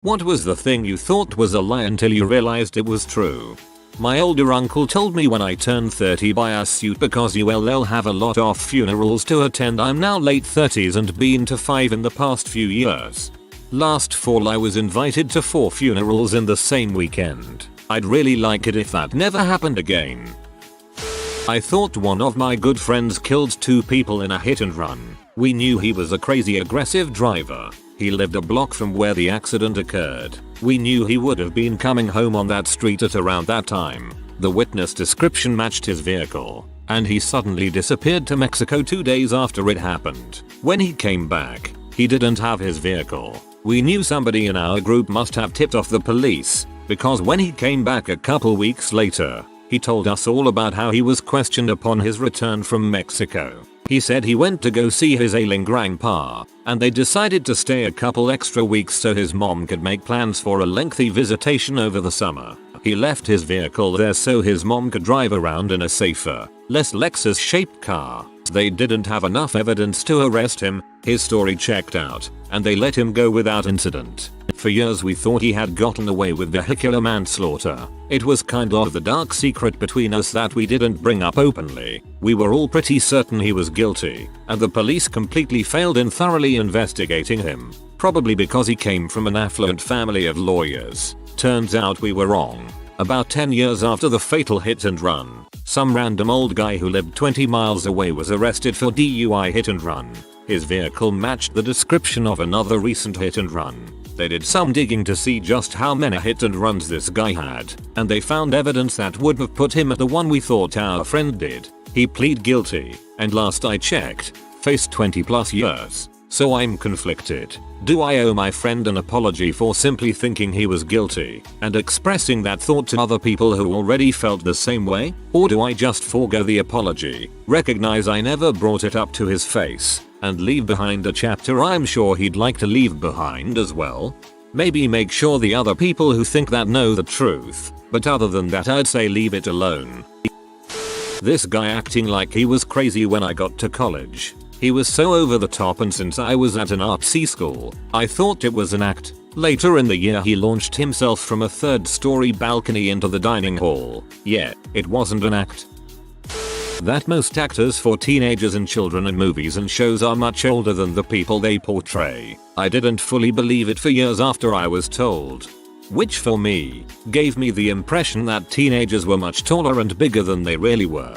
What was the thing you thought was a lie until you realized it was true? My older uncle told me when I turned 30 buy a suit because they'll have a lot of funerals to attend. I'm now late 30s and been to 5 in the past few years. Last fall I was invited to 4 funerals in the same weekend. I'd really like it if that never happened again. I thought one of my good friends killed 2 people in a hit and run. We knew he was a crazy aggressive driver. He lived a block from where the accident occurred. We knew he would have been coming home on that street at around that time. The witness description matched his vehicle, and he suddenly disappeared to Mexico 2 days after it happened. When he came back, he didn't have his vehicle. We knew somebody in our group must have tipped off the police, because when he came back a couple weeks later, he told us all about how he was questioned upon his return from Mexico. He said he went to go see his ailing grandpa, and they decided to stay a couple extra weeks so his mom could make plans for a lengthy visitation over the summer. He left his vehicle there so his mom could drive around in a safer, less Lexus-shaped car. They didn't have enough evidence to arrest him, his story checked out, and they let him go without incident. For years we thought he had gotten away with vehicular manslaughter. It was kind of the dark secret between us that we didn't bring up openly. We were all pretty certain he was guilty, and the police completely failed in thoroughly investigating him. Probably because he came from an affluent family of lawyers. Turns out we were wrong. About 10 years after the fatal hit and run, some random old guy who lived 20 miles away was arrested for DUI hit and run. His vehicle matched the description of another recent hit and run. They did some digging to see just how many hit and runs this guy had, and they found evidence that would have put him at the one we thought our friend did. He pleaded guilty, and last I checked, faced 20+ years. So I'm conflicted. Do I owe my friend an apology for simply thinking he was guilty and expressing that thought to other people who already felt the same way? Or do I just forego the apology, recognize I never brought it up to his face, and leave behind a chapter I'm sure he'd like to leave behind as well? Maybe make sure the other people who think that know the truth, but other than that I'd say leave it alone. This guy acting like he was crazy when I got to college. He was so over the top, and since I was at an artsy school, I thought it was an act. Later in the year he launched himself from a 3rd-story balcony into the dining hall. Yeah, it wasn't an act. That most actors for teenagers and children in movies and shows are much older than the people they portray. I didn't fully believe it for years after I was told. Which for me, gave me the impression that teenagers were much taller and bigger than they really were.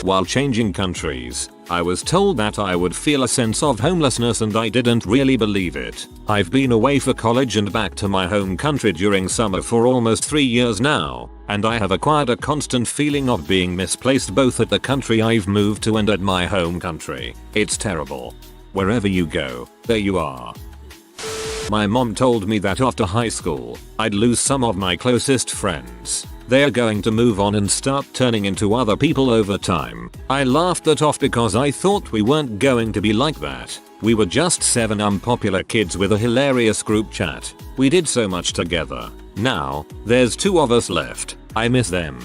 While changing countries, I was told that I would feel a sense of homelessness, and I didn't really believe it. I've been away for college and back to my home country during summer for almost 3 years now, and I have acquired a constant feeling of being misplaced both at the country I've moved to and at my home country. It's terrible. Wherever you go, there you are. My mom told me that after high school, I'd lose some of my closest friends. They're going to move on and start turning into other people over time. I laughed that off because I thought we weren't going to be like that. We were just 7 unpopular kids with a hilarious group chat. We did so much together. Now, there's 2 of us left. I miss them.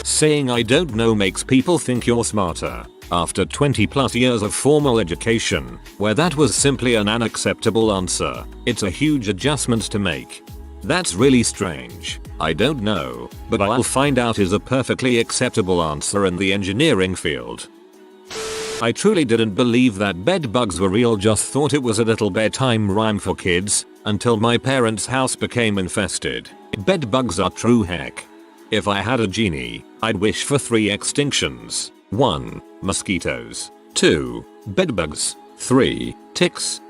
Saying I don't know makes people think you're smarter. After 20+ years of formal education, where that was simply an unacceptable answer, it's a huge adjustment to make. That's really strange. I don't know, but I'll find out is a perfectly acceptable answer in the engineering field. I truly didn't believe that bed bugs were real, just thought it was a little bedtime rhyme for kids, until my parents' house became infested. Bed bugs are true heck. If I had a genie, I'd wish for 3 extinctions. 1. Mosquitoes. 2. Bedbugs. 3. Ticks.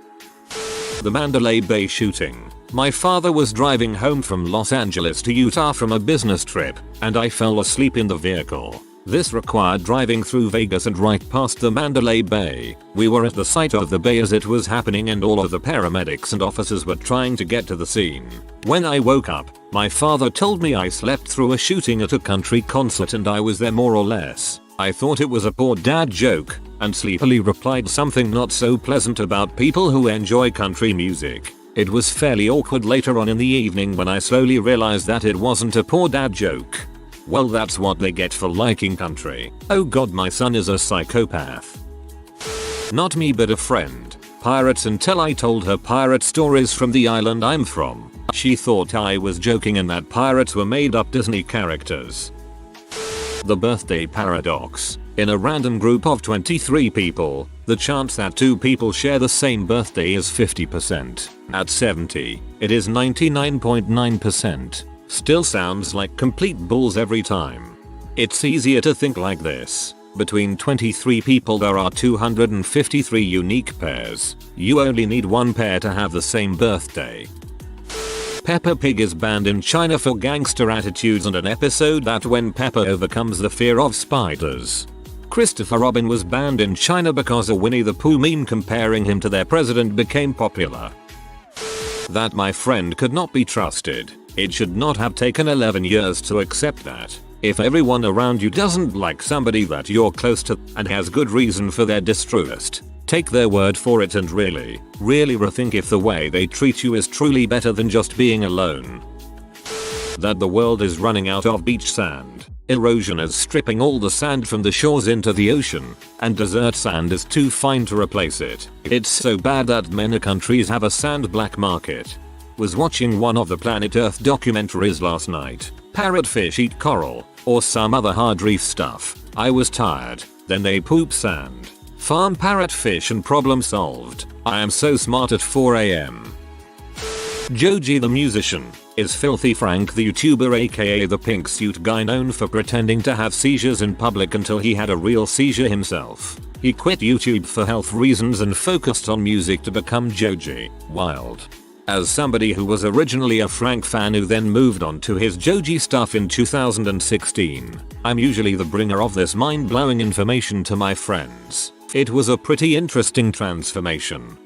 The Mandalay Bay shooting. My father was driving home from Los Angeles to Utah from a business trip, and I fell asleep in the vehicle. This required driving through Vegas and right past the Mandalay Bay. We were at the site of the bay as it was happening, and all of the paramedics and officers were trying to get to the scene. When I woke up, my father told me I slept through a shooting at a country concert and I was there more or less. I thought it was a poor dad joke, and sleepily replied something not so pleasant about people who enjoy country music. It was fairly awkward later on in the evening when I slowly realized that it wasn't a poor dad joke. Well, that's what they get for liking country. Oh god, my son is a psychopath. Not me, but a friend. pirates until I told her pirate stories from the island I'm from. She thought I was joking and that pirates were made up Disney characters. The birthday paradox. In a random group of 23 people, the chance that 2 people share the same birthday is 50%. At 70, it is 99.9%. Still sounds like complete bulls every time. It's easier to think like this. Between 23 people there are 253 unique pairs. You only need 1 pair to have the same birthday. Peppa Pig is banned in China for gangster attitudes and an episode that when Peppa overcomes the fear of spiders. Christopher Robin was banned in China because a Winnie the Pooh meme comparing him to their president became popular. That my friend could not be trusted. It should not have taken 11 years to accept that. If everyone around you doesn't like somebody that you're close to and has good reason for their distrust, take their word for it and really rethink if the way they treat you is truly better than just being alone. That the world is running out of beach sand. Erosion is stripping all the sand from the shores into the ocean, and desert sand is too fine to replace it. It's so bad that many countries have a sand black market. Was watching one of the Planet Earth documentaries last night. Parrotfish eat coral, or some other hard reef stuff. I was tired. Then they poop sand. Farm parrotfish and problem solved. I am so smart at 4 AM. Joji the musician. Is Filthy Frank the YouTuber aka the pink suit guy known for pretending to have seizures in public until he had a real seizure himself. He quit YouTube for health reasons and focused on music to become Joji. Wild. As somebody who was originally a Frank fan who then moved on to his Joji stuff in 2016, I'm usually the bringer of this mind-blowing information to my friends. It was a pretty interesting transformation.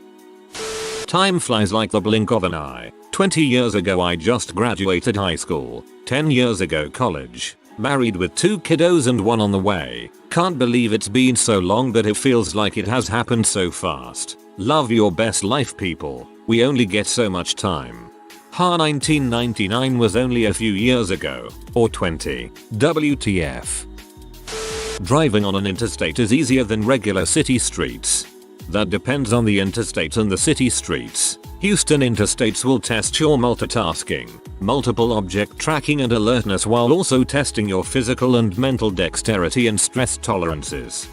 Time flies like the blink of an eye. 20 years ago I just graduated high school. 10 years ago college. Married with 2 kiddos and 1 on the way. Can't believe it's been so long but it feels like it has happened so fast. Love your best life people. We only get so much time. 1999 was only a few years ago. Or 20. WTF. Driving on an interstate is easier than regular city streets. That depends on the interstate and the city streets. Houston interstates will test your multitasking, multiple object tracking and alertness while also testing your physical and mental dexterity and stress tolerances.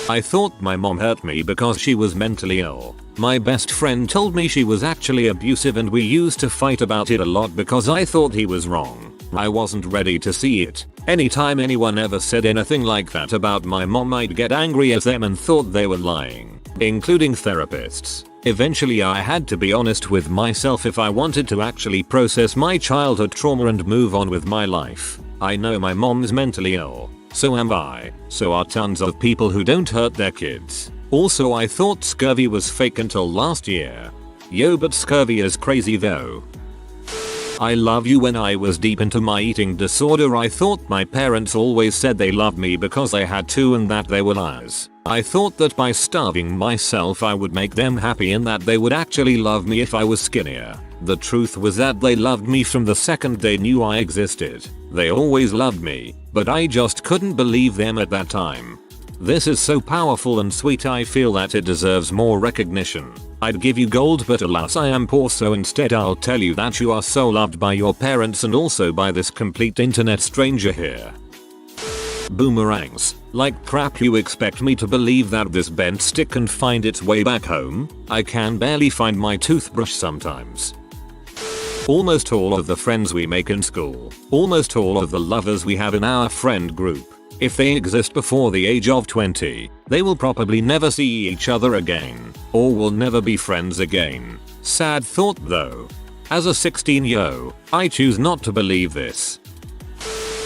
I thought my mom hurt me because she was mentally ill. My best friend told me she was actually abusive and we used to fight about it a lot because I thought he was wrong. I wasn't ready to see it. Anytime anyone ever said anything like that about my mom I'd get angry at them and thought they were lying, including therapists. Eventually I had to be honest with myself if I wanted to actually process my childhood trauma and move on with my life. I know my mom's mentally ill. So am I. So are tons of people who don't hurt their kids. Also I thought scurvy was fake until last year. Yo, but scurvy is crazy though. I love you. When I was deep into my eating disorder I thought my parents always said they loved me because I had to and that they were liars. I thought that by starving myself I would make them happy and that they would actually love me if I was skinnier. The truth was that they loved me from the second they knew I existed. They always loved me, but I just couldn't believe them at that time. This is so powerful and sweet. I feel that it deserves more recognition. I'd give you gold but alas I am poor, so instead I'll tell you that you are so loved by your parents and also by this complete internet stranger here. Boomerangs. Like crap, you expect me to believe that this bent stick can find its way back home? I can barely find my toothbrush sometimes. Almost all of the friends we make in school, almost all of the lovers we have in our friend group, if they exist before the age of 20, they will probably never see each other again, or will never be friends again. Sad thought though. As a 16-year-old, I choose not to believe this.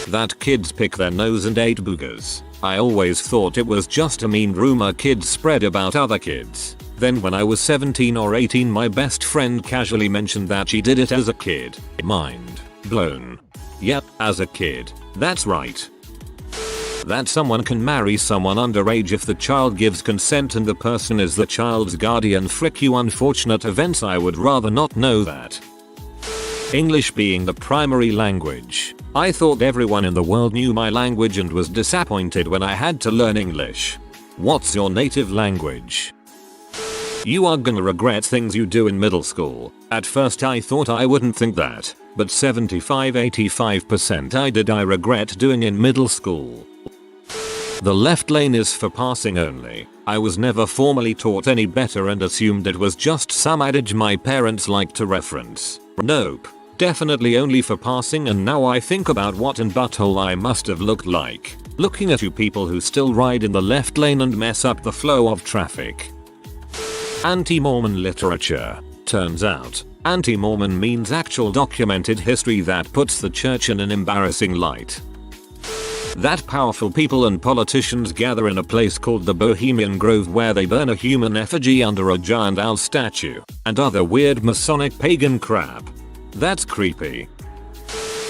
That kids pick their nose and ate boogers. I always thought it was just a mean rumor kids spread about other kids. Then when I was 17 or 18 my best friend casually mentioned that she did it as a kid. Mind blown. Yep, as a kid. That's right. That someone can marry someone underage if the child gives consent and the person is the child's guardian. Frick you, unfortunate events. I would rather not know that. English being the primary language. I thought everyone in the world knew my language and was disappointed when I had to learn English. What's your native language? You are gonna regret things you do in middle school. At first I thought I wouldn't think that, but 75-85% I regret doing in middle school. The left lane is for passing only. I was never formally taught any better and assumed it was just some adage my parents liked to reference. Nope. Definitely only for passing, and now I think about what an butthole I must have looked like. Looking at you people who still ride in the left lane and mess up the flow of traffic. Anti-Mormon literature. Turns out, anti-Mormon means actual documented history that puts the church in an embarrassing light. That powerful people and politicians gather in a place called the Bohemian Grove where they burn a human effigy under a giant owl statue, and other weird Masonic pagan crap. That's creepy.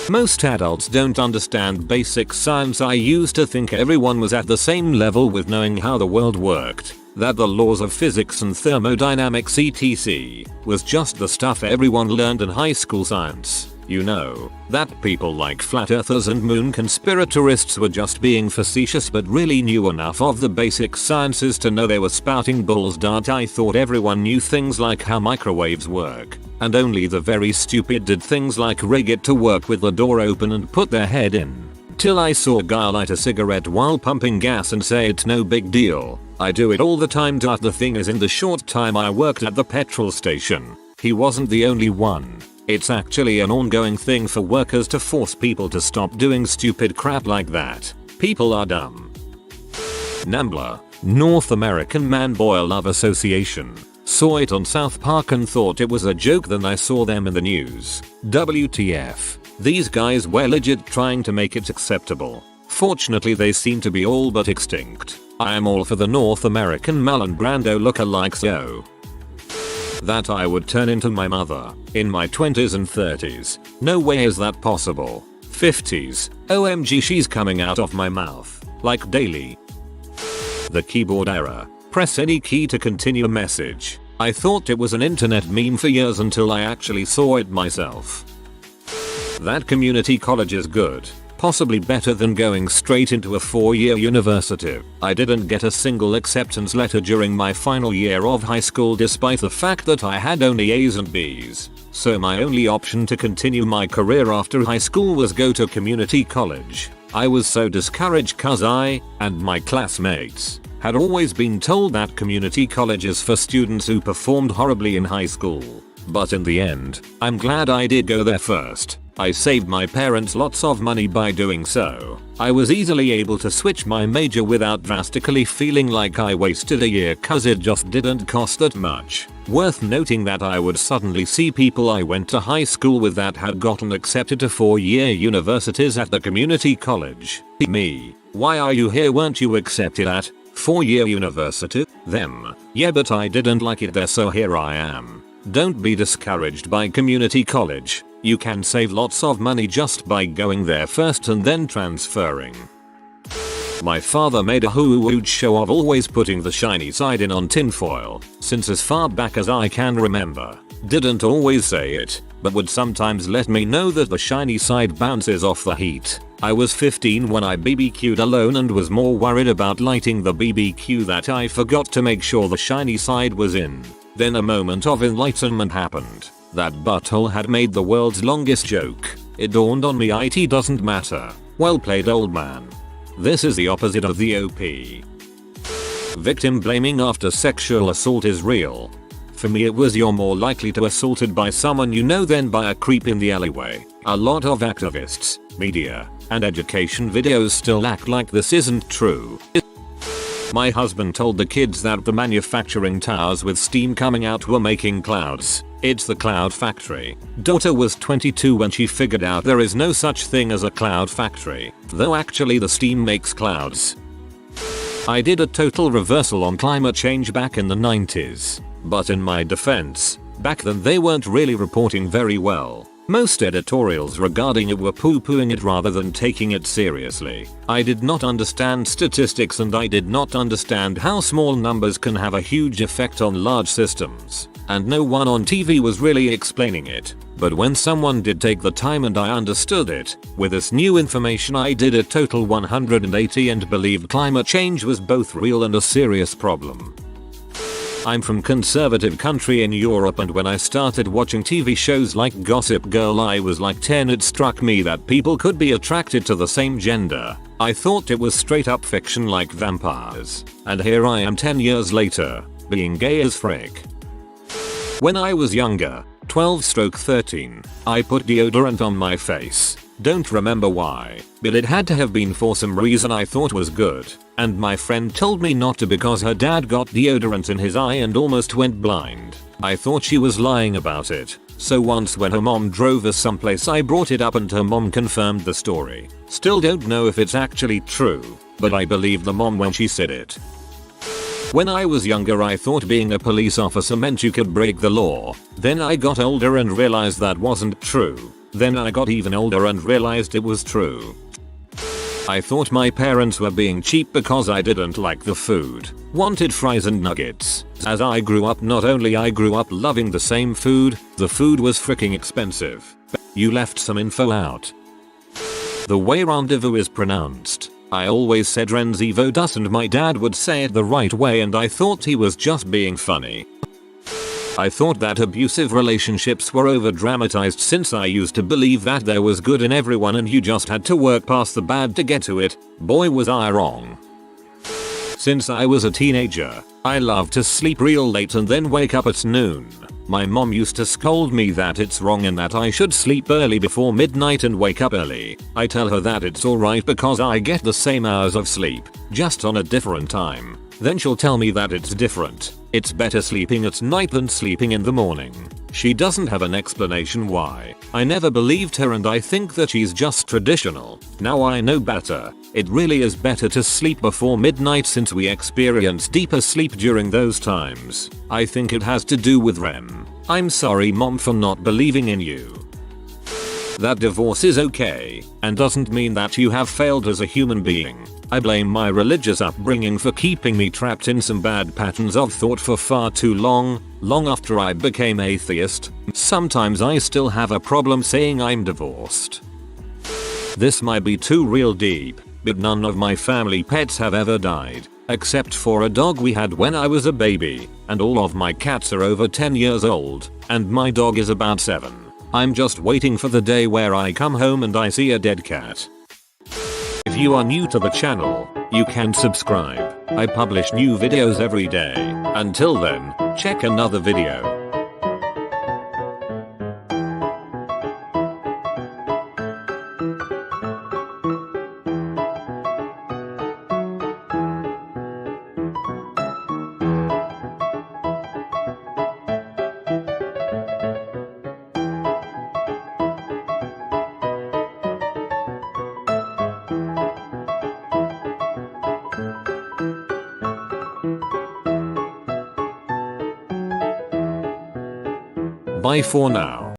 Most adults don't understand basic science. I used to think everyone was at the same level with knowing how the world worked, that the laws of physics and thermodynamics etc. was just the stuff everyone learned in high school science. You know, that people like flat earthers and moon conspiratorists were just being facetious but really knew enough of the basic sciences to know they were spouting bullshit. I thought everyone knew things like how microwaves work, and only the very stupid did things like rig it to work with the door open and put their head in. Till I saw a guy light a cigarette while pumping gas and say it's no big deal. I do it all the time. The thing is, in the short time I worked at the petrol station, he wasn't the only one. It's actually an ongoing thing for workers to force people to stop doing stupid crap like that. People are dumb. NAMBLA, North American Man-Boy Love Association. Saw it on South Park and thought it was a joke, then I saw them in the news. WTF. These guys were legit trying to make it acceptable. Fortunately they seem to be all but extinct. I am all for the North American Marlon Brando lookalikes yo. That I would turn into my mother in my 20s and 30s. No way is that possible. 50s. OMG, she's coming out of my mouth. Like daily. The keyboard error. Press any key to continue a message. I thought it was an internet meme for years until I actually saw it myself. That community college is good. Possibly better than going straight into a 4-year university. I didn't get a single acceptance letter during my final year of high school despite the fact that I had only A's and B's. So my only option to continue my career after high school was go to community college. I was so discouraged cause I, and my classmates, had always been told that community college is for students who performed horribly in high school. But in the end, I'm glad I did go there first. I saved my parents lots of money by doing so. I was easily able to switch my major without drastically feeling like I wasted a year cause it just didn't cost that much. Worth noting that I would suddenly see people I went to high school with that had gotten accepted to 4-year universities at the community college. Me. Why are you here? Weren't you accepted at 4-year university? Them. Yeah, but I didn't like it there, so here I am. Don't be discouraged by community college. You can save lots of money just by going there first and then transferring. My father made a huge show of always putting the shiny side in on tinfoil, since as far back as I can remember. Didn't always say it, but would sometimes let me know that the shiny side bounces off the heat. I was 15 when I BBQ'd alone and was more worried about lighting the BBQ that I forgot to make sure the shiny side was in. Then a moment of enlightenment happened. That butthole had made the world's longest joke. It dawned on me it doesn't matter. Well played, old man. This is the opposite of the OP. Victim blaming after sexual assault is real. For me it was you're more likely to assaulted by someone you know than by a creep in the alleyway. A lot of activists, media, and education videos still act like this isn't true. My husband told the kids that the manufacturing towers with steam coming out were making clouds. It's the cloud factory. Daughter was 22 when she figured out there is no such thing as a cloud factory, though actually the steam makes clouds. I did a total reversal on climate change back in the 90s, but in my defense, back then they weren't really reporting very well. Most editorials regarding it were poo-pooing it rather than taking it seriously. I did not understand statistics and I did not understand how small numbers can have a huge effect on large systems. And no one on TV was really explaining it. But when someone did take the time and I understood it, with this new information I did a total 180 and believed climate change was both real and a serious problem. I'm from conservative country in Europe, and when I started watching TV shows like Gossip Girl I was like 10. It struck me that people could be attracted to the same gender. I thought it was straight up fiction like vampires. And here I am 10 years later, being gay as frick. When I was younger, 12/13, I put deodorant on my face. Don't remember why, but it had to have been for some reason I thought was good, and my friend told me not to because her dad got deodorant in his eye and almost went blind. I thought she was lying about it, so once when her mom drove us someplace I brought it up and her mom confirmed the story. Still don't know if it's actually true, but I believe the mom when she said it. When I was younger I thought being a police officer meant you could break the law. Then I got older and realized that wasn't true. Then I got even older and realized it was true. I thought my parents were being cheap because I didn't like the food. Wanted fries and nuggets. As I grew up, not only I grew up loving the same food, the food was freaking expensive. You left some info out. The way rendezvous is pronounced. I always said rendezvous and my dad would say it the right way and I thought he was just being funny. I thought that abusive relationships were over dramatized since I used to believe that there was good in everyone and you just had to work past the bad to get to it. Boy was I wrong. Since I was a teenager, I loved to sleep real late and then wake up at noon. My mom used to scold me that it's wrong and that I should sleep early before midnight and wake up early. I tell her that it's alright because I get the same hours of sleep, just on a different time. Then she'll tell me that it's different. It's better sleeping at night than sleeping in the morning. She doesn't have an explanation why. I never believed her and I think that she's just traditional. Now I know better. It really is better to sleep before midnight since we experience deeper sleep during those times. I think it has to do with REM. I'm sorry mom for not believing in you. That divorce is okay, and doesn't mean that you have failed as a human being. I blame my religious upbringing for keeping me trapped in some bad patterns of thought for far too long after I became atheist. Sometimes I still have a problem saying I'm divorced. This might be too real deep, but none of my family pets have ever died, except for a dog we had when I was a baby, and all of my cats are over 10 years old, and my dog is about 7. I'm just waiting for the day where I come home and I see a dead cat. If you are new to the channel, you can subscribe. I publish new videos every day. Until then, check another video. Bye for now.